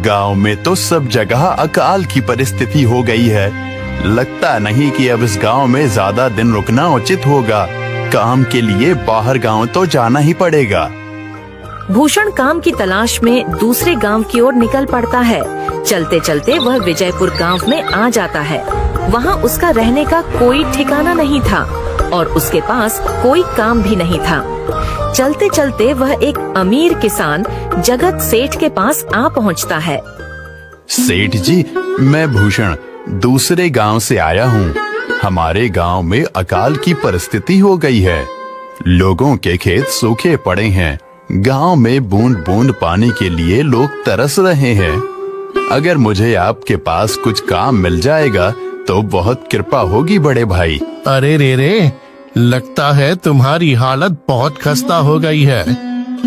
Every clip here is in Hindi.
गांव में तो सब जगह अकाल की परिस्थिति हो गई है। लगता नहीं कि अब इस गांव में ज्यादा दिन रुकना उचित होगा। काम के लिए बाहर गांव तो जाना ही पड़ेगा। भूषण काम की तलाश में दूसरे गांव की ओर निकल पड़ता है। चलते चलते वह विजयपुर गांव में आ जाता है। वहां उसका रहने का कोई ठिकाना नहीं था और उसके पास कोई काम भी नहीं था। चलते चलते वह एक अमीर किसान जगत सेठ के पास आ पहुंचता है। सेठ जी, मैं भूषण दूसरे गांव से आया हूँ। हमारे गांव में अकाल की परिस्थिति हो गई है। लोगों के खेत सूखे पड़े हैं। गांव में बूंद बूंद पानी के लिए लोग तरस रहे हैं। अगर मुझे आपके पास कुछ काम मिल जाएगा तो बहुत कृपा होगी बड़े भाई। अरे रे, लगता है तुम्हारी हालत बहुत खस्ता हो गई है।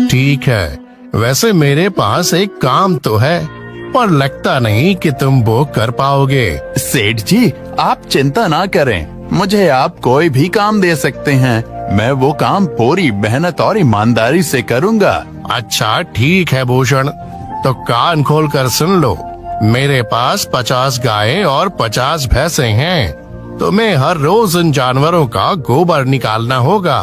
ठीक है, वैसे मेरे पास एक काम तो है, पर लगता नहीं कि तुम वो कर पाओगे। सेठ जी, आप चिंता ना करें। मुझे आप कोई भी काम दे सकते हैं। मैं वो काम पूरी मेहनत और ईमानदारी से करूँगा। अच्छा ठीक है भूषण, तो कान खोल कर सुन लो। मेरे पास 50 गायें और 50 भैंसें हैं। तुम्हें हर रोज उन जानवरों का गोबर निकालना होगा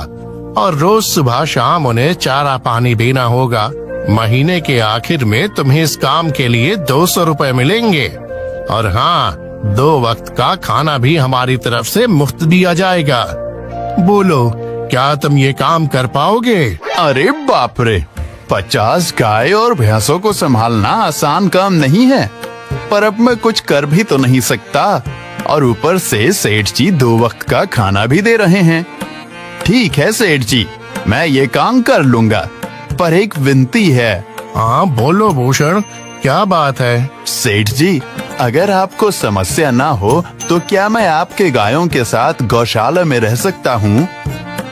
और रोज सुबह शाम उन्हें चारा पानी देना होगा। महीने के आखिर में तुम्हें इस काम के लिए 200 रुपए मिलेंगे। और हाँ, 2 वक्त का खाना भी हमारी तरफ से मुफ्त दिया जाएगा। बोलो, क्या तुम ये काम कर पाओगे? अरे बाप रे, 50 गाय और भैंसों को संभालना आसान काम नहीं है। पर अब मैं कुछ कर भी तो नहीं सकता, और ऊपर से सेठ जी 2 वक्त का खाना भी दे रहे हैं। ठीक है सेठ जी, मैं ये काम कर लूंगा, पर एक विनती है। हाँ बोलो भूषण, क्या बात है? सेठ जी, अगर आपको समस्या ना हो तो क्या मैं आपके गायों के साथ गौशाला में रह सकता हूँ?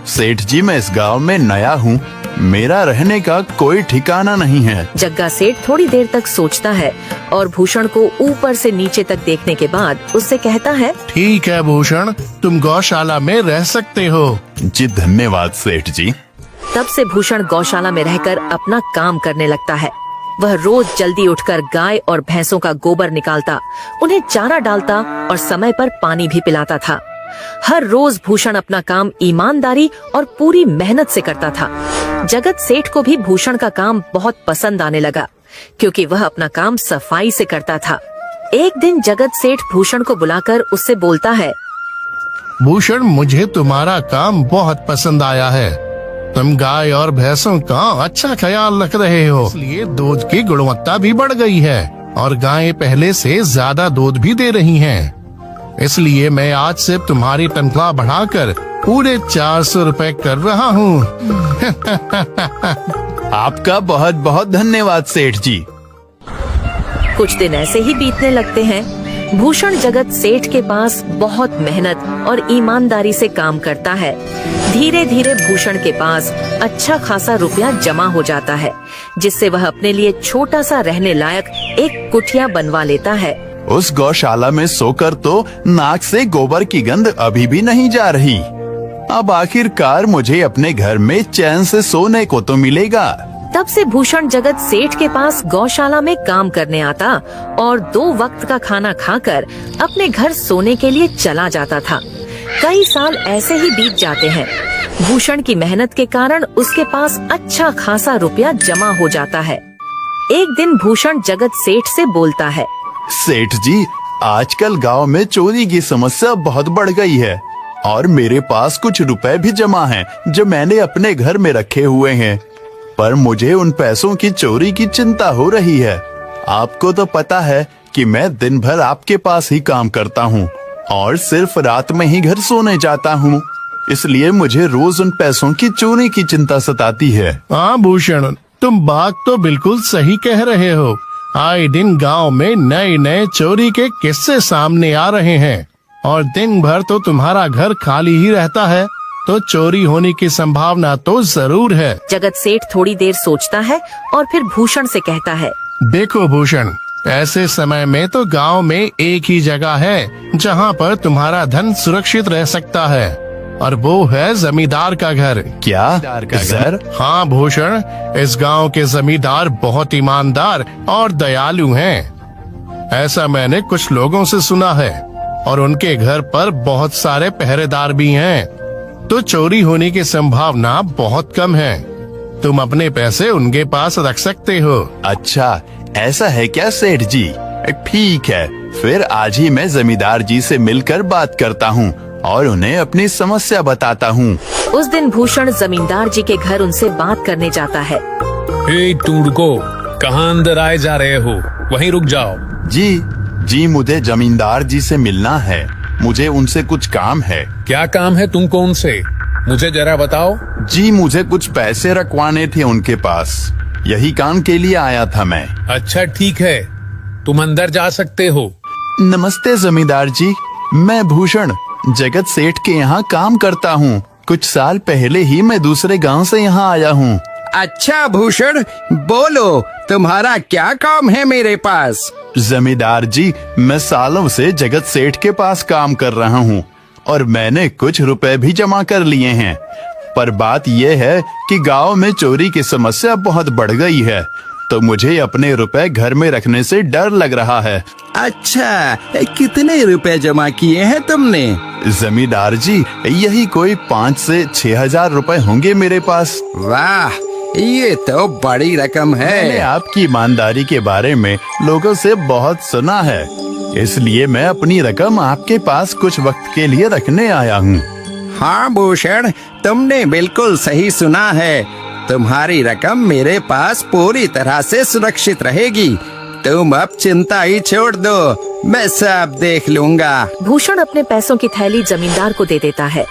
सेठ जी, मैं इस गांव में नया हूँ। मेरा रहने का कोई ठिकाना नहीं है। जग्गा सेठ थोड़ी देर तक सोचता है और भूषण को ऊपर से नीचे तक देखने के बाद उससे कहता है, ठीक है भूषण, तुम गौशाला में रह सकते हो। जी धन्यवाद सेठ जी। तब से भूषण गौशाला में रहकर अपना काम करने लगता है। वह रोज जल्दी उठकर गाय और भैंसों का गोबर निकालता, उन्हें चारा डालता और समय पर पानी भी पिलाता था। हर रोज भूषण अपना काम ईमानदारी और पूरी मेहनत से करता था। जगत सेठ को भी भूषण का काम बहुत पसंद आने लगा, क्योंकि वह अपना काम सफाई से करता था। एक दिन जगत सेठ भूषण को बुलाकर उससे बोलता है, भूषण, मुझे तुम्हारा काम बहुत पसंद आया है। तुम गाय और भैंसों का अच्छा ख्याल रख रहे हो, इसलिए दूध की गुणवत्ता भी बढ़ गई है और गायें पहले से ज्यादा दूध भी दे रही हैं। इसलिए मैं आज से तुम्हारी तनख्वाह बढ़ाकर पूरे 400 रुपए कर रहा हूँ। आपका बहुत बहुत धन्यवाद सेठ जी। कुछ दिन ऐसे ही बीतने लगते हैं। भूषण जगत सेठ के पास बहुत मेहनत और ईमानदारी से काम करता है। धीरे धीरे भूषण के पास अच्छा खासा रुपया जमा हो जाता है, जिससे वह अपने लिए छोटा सा रहने लायक एक कुटिया बनवा लेता है। उस गौशाला में सोकर तो नाक से गोबर की गंध अभी भी नहीं जा रही। अब आखिरकार मुझे अपने घर में चैन से सोने को तो मिलेगा। तब से भूषण जगत सेठ के पास गौशाला में काम करने आता और 2 वक्त का खाना खाकर अपने घर सोने के लिए चला जाता था। कई साल ऐसे ही बीत जाते हैं। भूषण की मेहनत के कारण उसके पास अच्छा खासा रुपया जमा हो जाता है। एक दिन भूषण जगत सेठ से बोलता है, सेठ जी, आजकल गांव में चोरी की समस्या बहुत बढ़ गई है और मेरे पास कुछ रुपए भी जमा हैं जो मैंने अपने घर में रखे हुए हैं, पर मुझे उन पैसों की चोरी की चिंता हो रही है। आपको तो पता है कि मैं दिन भर आपके पास ही काम करता हूँ और सिर्फ रात में ही घर सोने जाता हूँ, इसलिए मुझे रोज उन पैसों की चोरी की चिंता सताती है। हाँ भूषण, तुम बात तो बिल्कुल सही कह रहे हो। आए दिन गांव में नए नए चोरी के किस्से सामने आ रहे हैं और दिन भर तो तुम्हारा घर खाली ही रहता है, तो चोरी होने की संभावना तो जरूर है। जगत सेठ थोड़ी देर सोचता है और फिर भूषण से कहता है, देखो भूषण, ऐसे समय में तो गांव में एक ही जगह है जहां पर तुम्हारा धन सुरक्षित रह सकता है। और वो है जमींदार का घर। क्या घर? हाँ भूषण, इस गांव के जमींदार बहुत ईमानदार और दयालु हैं। ऐसा मैंने कुछ लोगों से सुना है और उनके घर पर बहुत सारे पहरेदार भी हैं, तो चोरी होने की संभावना बहुत कम है। तुम अपने पैसे उनके पास रख सकते हो। अच्छा, ऐसा है क्या सेठ जी? ठीक है, फिर आज ही मैं जमींदार जी से मिलकर बात करता हूँ और उन्हें अपनी समस्या बताता हूँ। उस दिन भूषण जमींदार जी के घर उनसे बात करने जाता है। तुम रुको, कहाँ अंदर आए जा रहे हो? वहीं रुक जाओ। जी, मुझे जमींदार जी से मिलना है। मुझे उनसे कुछ काम है। क्या काम है तुमको उनसे? मुझे जरा बताओ। जी, मुझे कुछ पैसे रखवाने थे उनके पास, यही काम के लिए आया था मैं। अच्छा ठीक है, तुम अंदर जा सकते हो। नमस्ते जमींदार जी, मैं भूषण जगत सेठ के यहाँ काम करता हूँ। कुछ साल पहले ही मैं दूसरे गांव से यहाँ आया हूँ। अच्छा भूषण, बोलो तुम्हारा क्या काम है मेरे पास? जमींदार जी, मैं सालों से जगत सेठ के पास काम कर रहा हूँ और मैंने कुछ रुपए भी जमा कर लिए हैं। पर बात यह है कि गांव में चोरी की समस्या बहुत बढ़ गई है, तो मुझे अपने रुपए घर में रखने से डर लग रहा है। अच्छा, कितने रुपए जमा किए हैं तुमने? जमींदार जी, यही कोई 5 से 6 हजार रुपए होंगे मेरे पास। वाह, ये तो बड़ी रकम मैंने है। आपकी ईमानदारी के बारे में लोगों से बहुत सुना है, इसलिए मैं अपनी रकम आपके पास कुछ वक्त के लिए रखने आया हूँ। हाँ भूषण, तुमने बिल्कुल सही सुना है। तुम्हारी रकम मेरे पास पूरी तरह से सुरक्षित रहेगी। तुम अब चिंता ही छोड़ दो, मैं सब देख लूंगा। भूषण अपने पैसों की थैली जमींदार को दे देता है।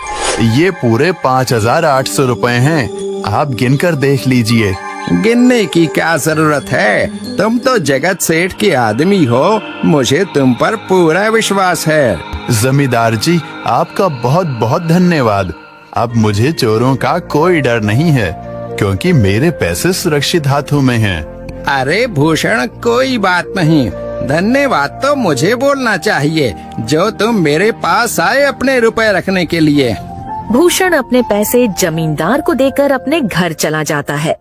ये पूरे 5,800 रुपए हैं, आप गिनकर देख लीजिए। गिनने की क्या जरूरत है? तुम तो जगत सेठ के आदमी हो, मुझे तुम पर पूरा विश्वास है। जमींदार जी, आपका बहुत बहुत धन्यवाद। अब मुझे चोरों का कोई डर नहीं है, क्योंकि मेरे पैसे सुरक्षित हाथों में हैं। अरे भूषण, कोई बात नहीं, धन्यवाद तो मुझे बोलना चाहिए, जो तुम मेरे पास आए अपने रुपए रखने के लिए। भूषण अपने पैसे जमींदार को देकर अपने घर चला जाता है।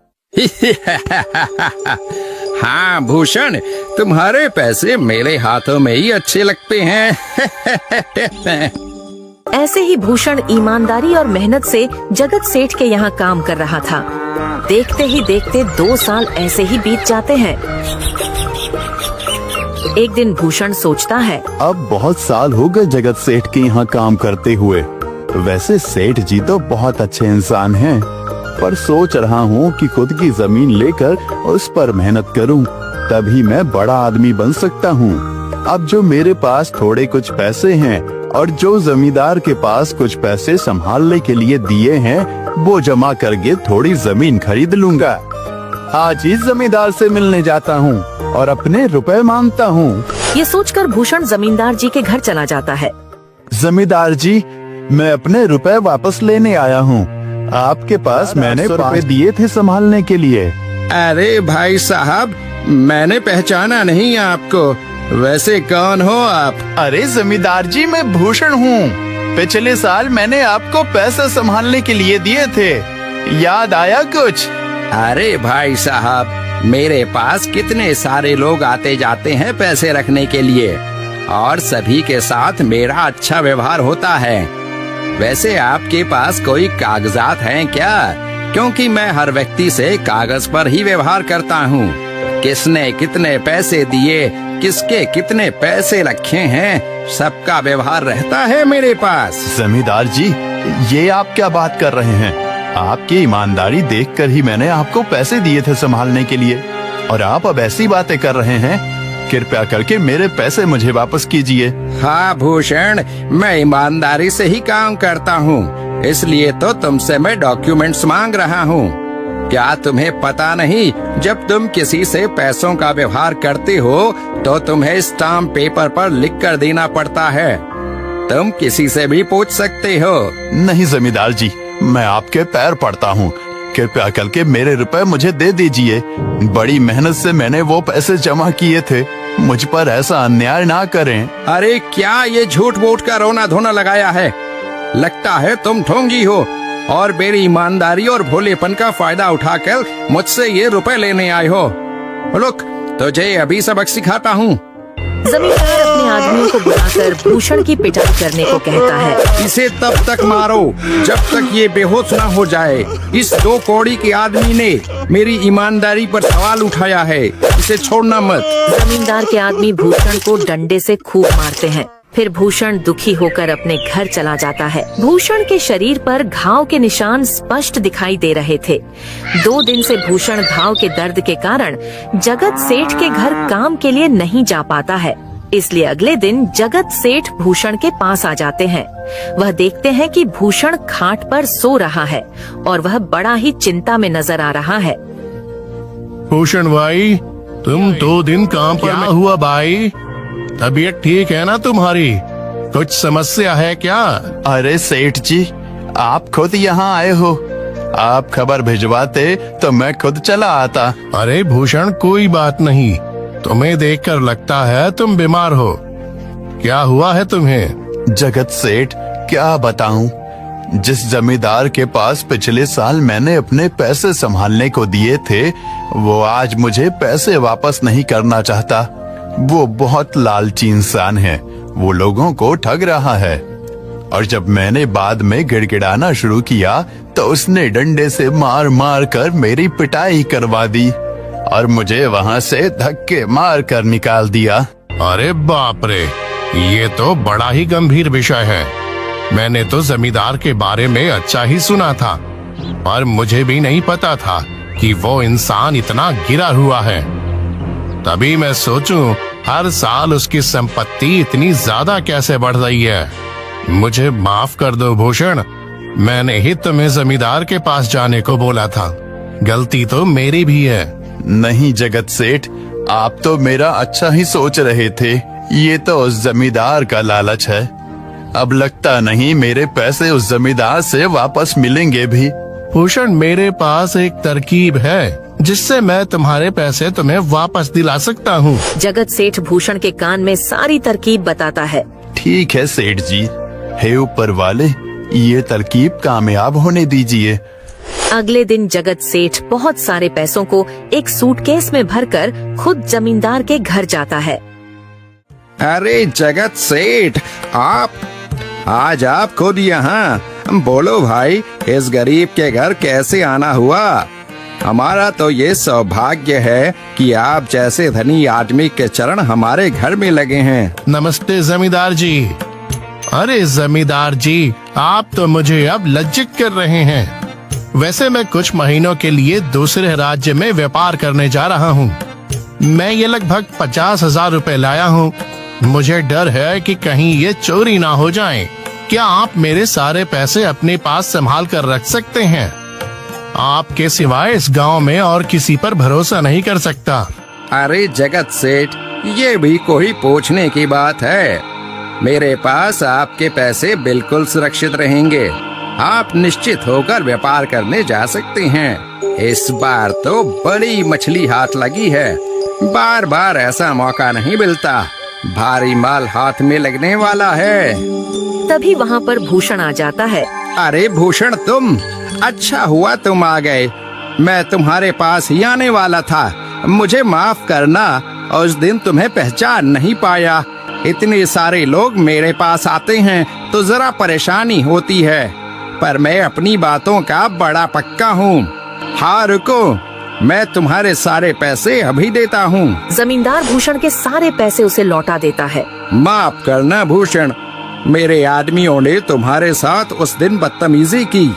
हाँ भूषण, तुम्हारे पैसे मेरे हाथों में ही अच्छे लगते हैं। ऐसे ही भूषण ईमानदारी और मेहनत से जगत सेठ के यहाँ काम कर रहा था। देखते ही देखते 2 साल ऐसे ही बीत जाते हैं। एक दिन भूषण सोचता है, अब बहुत साल हो गए जगत सेठ के यहाँ काम करते हुए। वैसे सेठ जी तो बहुत अच्छे इंसान हैं, पर सोच रहा हूँ कि खुद की जमीन लेकर उस पर मेहनत करूँ, तभी मैं बड़ा आदमी बन सकता हूँ। अब जो मेरे पास थोड़े कुछ पैसे हैं और जो जमींदार के पास कुछ पैसे संभालने के लिए दिए हैं, वो जमा करके थोड़ी जमीन खरीद लूंगा। आज ही जमींदार से मिलने जाता हूँ और अपने रुपए मांगता हूँ। ये सोचकर भूषण जमींदार जी के घर चला जाता है। जमींदार जी, मैं अपने रुपए वापस लेने आया हूँ। आपके पास मैंने 500 रुपए दिए थे संभालने के लिए। अरे भाई साहब, मैंने पहचाना नहीं आपको, वैसे कौन हो आप? अरे जमींदार जी, मैं भूषण हूँ। पिछले साल मैंने आपको पैसे संभालने के लिए दिए थे, याद आया कुछ? अरे भाई साहब, मेरे पास कितने सारे लोग आते जाते हैं पैसे रखने के लिए, और सभी के साथ मेरा अच्छा व्यवहार होता है। वैसे आपके पास कोई कागजात हैं क्या? क्योंकि मैं हर व्यक्ति से कागज पर ही व्यवहार करता हूँ। किसने कितने पैसे दिए, किसके कितने पैसे रखे हैं, सबका व्यवहार रहता है मेरे पास। जमींदार जी, ये आप क्या बात कर रहे हैं? आपकी ईमानदारी देखकर ही मैंने आपको पैसे दिए थे संभालने के लिए, और आप अब ऐसी बातें कर रहे हैं। कृपया करके मेरे पैसे मुझे वापस कीजिए। हाँ भूषण, मैं ईमानदारी से ही काम करता हूँ, इसलिए तो तुमसे मैं डॉक्यूमेंट्स मांग रहा हूँ। क्या तुम्हें पता नहीं, जब तुम किसी से पैसों का व्यवहार करते हो तो तुम्हें स्टाम्प पेपर पर लिख कर देना पड़ता है। तुम किसी से भी पूछ सकते हो। नहीं जमींदार जी, मैं आपके पैर पड़ता हूँ, कृपया करके मेरे रुपए मुझे दे दीजिए। बड़ी मेहनत से मैंने वो पैसे जमा किए थे, मुझ पर ऐसा अन्याय ना करें। अरे क्या ये झूठ मूठ का रोना धोना लगाया है? लगता है तुम ढोंगी हो और मेरी ईमानदारी और भोलेपन का फायदा उठाकर मुझसे ये रुपए लेने आए हो। रुक, तुझे अभी सबक सिखाता हूँ। जमींदार अपने आदमियों को बुलाकर भूषण की पिटाई करने को कहता है। इसे तब तक मारो जब तक ये बेहोश ना हो जाए। इस 2 कौड़ी के आदमी ने मेरी ईमानदारी पर सवाल उठाया है, इसे छोड़ना मत। जमींदार के आदमी भूषण को डंडे से खूब मारते हैं। फिर भूषण दुखी होकर अपने घर चला जाता है। भूषण के शरीर पर घाव के निशान स्पष्ट दिखाई दे रहे थे। 2 दिन से भूषण घाव के दर्द के कारण जगत सेठ के घर काम के लिए नहीं जा पाता है। इसलिए अगले दिन जगत सेठ भूषण के पास आ जाते हैं। वह देखते हैं कि भूषण खाट पर सो रहा है और वह बड़ा ही चिंता में नजर आ रहा है। भूषण भाई, तुम 2 दिन काम पर क्या हुआ भाई? तबीयत ठीक है ना तुम्हारी? कुछ समस्या है क्या? अरे सेठ जी, आप खुद यहाँ आए हो। आप खबर भिजवाते तो मैं खुद चला आता। अरे भूषण, कोई बात नहीं। तुम्हें देखकर लगता है तुम बीमार हो। क्या हुआ है तुम्हें? जगत सेठ, क्या बताऊं, जिस जमींदार के पास पिछले साल मैंने अपने पैसे संभालने को दिए थे, वो आज मुझे पैसे वापस नहीं करना चाहता। वो बहुत लालची इंसान है। वो लोगों को ठग रहा है। और जब मैंने बाद में गिड़गिड़ाना शुरू किया तो उसने डंडे से मार मार कर मेरी पिटाई करवा दी और मुझे वहाँ से धक्के मार कर निकाल दिया। अरे बाप रे, ये तो बड़ा ही गंभीर विषय है। मैंने तो जमींदार के बारे में अच्छा ही सुना था, पर मुझे भी नहीं पता था कि वो इंसान इतना गिरा हुआ है। तभी मैं सोचूं, हर साल उसकी संपत्ति इतनी ज्यादा कैसे बढ़ रही है। मुझे माफ कर दो भूषण, मैंने ही तुम्हें जमींदार के पास जाने को बोला था। गलती तो मेरी भी है। नहीं जगत सेठ, आप तो मेरा अच्छा ही सोच रहे थे। ये तो उस जमींदार का लालच है। अब लगता नहीं मेरे पैसे उस जमींदार से वापस मिलेंगे भी। भूषण, मेरे पास एक तरकीब है जिससे मैं तुम्हारे पैसे तुम्हें वापस दिला सकता हूँ। जगत सेठ भूषण के कान में सारी तरकीब बताता है। ठीक है सेठ जी, हे ऊपर वाले, ये तरकीब कामयाब होने दीजिए। अगले दिन जगत सेठ बहुत सारे पैसों को एक सूटकेस में भरकर खुद जमींदार के घर जाता है। अरे जगत सेठ, आज आप खुद यहाँ? बोलो भाई, इस गरीब के घर कैसे आना हुआ? हमारा तो ये सौभाग्य है कि आप जैसे धनी आदमी के चरण हमारे घर में लगे हैं। नमस्ते जमींदार जी। अरे जमींदार जी, आप तो मुझे अब लज्जित कर रहे हैं। वैसे मैं कुछ महीनों के लिए दूसरे राज्य में व्यापार करने जा रहा हूँ। मैं ये लगभग 50,000 रुपए लाया हूँ। मुझे डर है कि कहीं ये चोरी ना हो जाए। क्या आप मेरे सारे पैसे अपने पास संभाल कर रख सकते हैं? आपके सिवाय इस गांव में और किसी पर भरोसा नहीं कर सकता। अरे जगत सेठ, ये भी कोई पूछने की बात है? मेरे पास आपके पैसे बिल्कुल सुरक्षित रहेंगे। आप निश्चित होकर व्यापार करने जा सकते हैं। इस बार तो बड़ी मछली हाथ लगी है। बार बार ऐसा मौका नहीं मिलता। भारी माल हाथ में लगने वाला है। तभी वहाँ पर भूषण आ जाता है। अरे भूषण, तुम? अच्छा हुआ तुम आ गए। मैं तुम्हारे पास ही आने वाला था। मुझे माफ करना, उस दिन तुम्हें पहचान नहीं पाया। इतने सारे लोग मेरे पास आते हैं तो जरा परेशानी होती है, पर मैं अपनी बातों का बड़ा पक्का हूँ। हाँ रुको, मैं तुम्हारे सारे पैसे अभी देता हूँ। जमींदार भूषण के सारे पैसे उसे लौटा देता है। माफ करना भूषण, मेरे आदमियों ने तुम्हारे साथ उस दिन बदतमीजी की।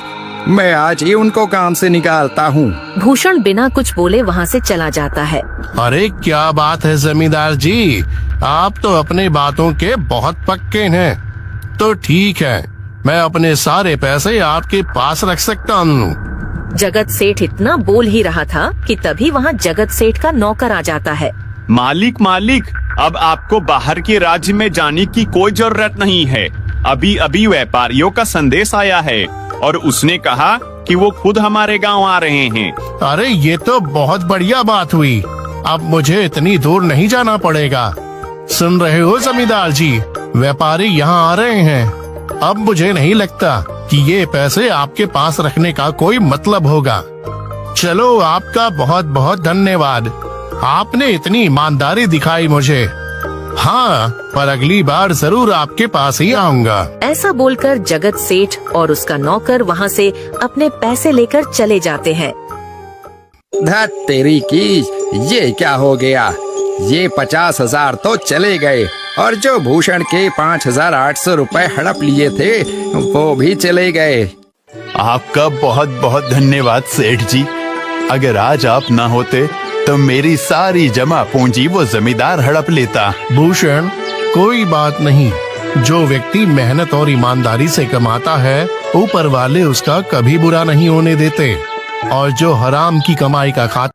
मैं आज ही उनको काम से निकालता हूँ। भूषण बिना कुछ बोले वहाँ से चला जाता है। अरे क्या बात है जमींदार जी, आप तो अपनी बातों के बहुत पक्के हैं। तो ठीक है, मैं अपने सारे पैसे आपके पास रख सकता हूँ। जगत सेठ इतना बोल ही रहा था कि तभी वहाँ जगत सेठ का नौकर आ जाता है। मालिक, अब आपको बाहर के राज्य में जाने की कोई जरूरत नहीं है। अभी अभी व्यापारियों का संदेश आया है और उसने कहा कि वो खुद हमारे गांव आ रहे हैं। अरे ये तो बहुत बढ़िया बात हुई। अब मुझे इतनी दूर नहीं जाना पड़ेगा। सुन रहे हो जमींदार जी, व्यापारी यहाँ आ रहे हैं। अब मुझे नहीं लगता कि ये पैसे आपके पास रखने का कोई मतलब होगा। चलो, आपका बहुत बहुत धन्यवाद। आपने इतनी ईमानदारी दिखाई मुझे। हाँ, पर अगली बार जरूर आपके पास ही आऊंगा। ऐसा बोलकर जगत सेठ और उसका नौकर वहाँ से अपने पैसे लेकर चले जाते हैं। धत तेरी की, ये क्या हो गया? ये 50,000 तो चले गए और जो भूषण के 5,800 रुपए हड़प लिए थे वो भी चले गए। आपका बहुत बहुत धन्यवाद सेठ जी। अगर आज आप ना होते तो मेरी सारी जमा पूंजी वो जमींदार हड़प लेता। भूषण, कोई बात नहीं। जो व्यक्ति मेहनत और ईमानदारी से कमाता है, ऊपर वाले उसका कभी बुरा नहीं होने देते। और जो हराम की कमाई का खाता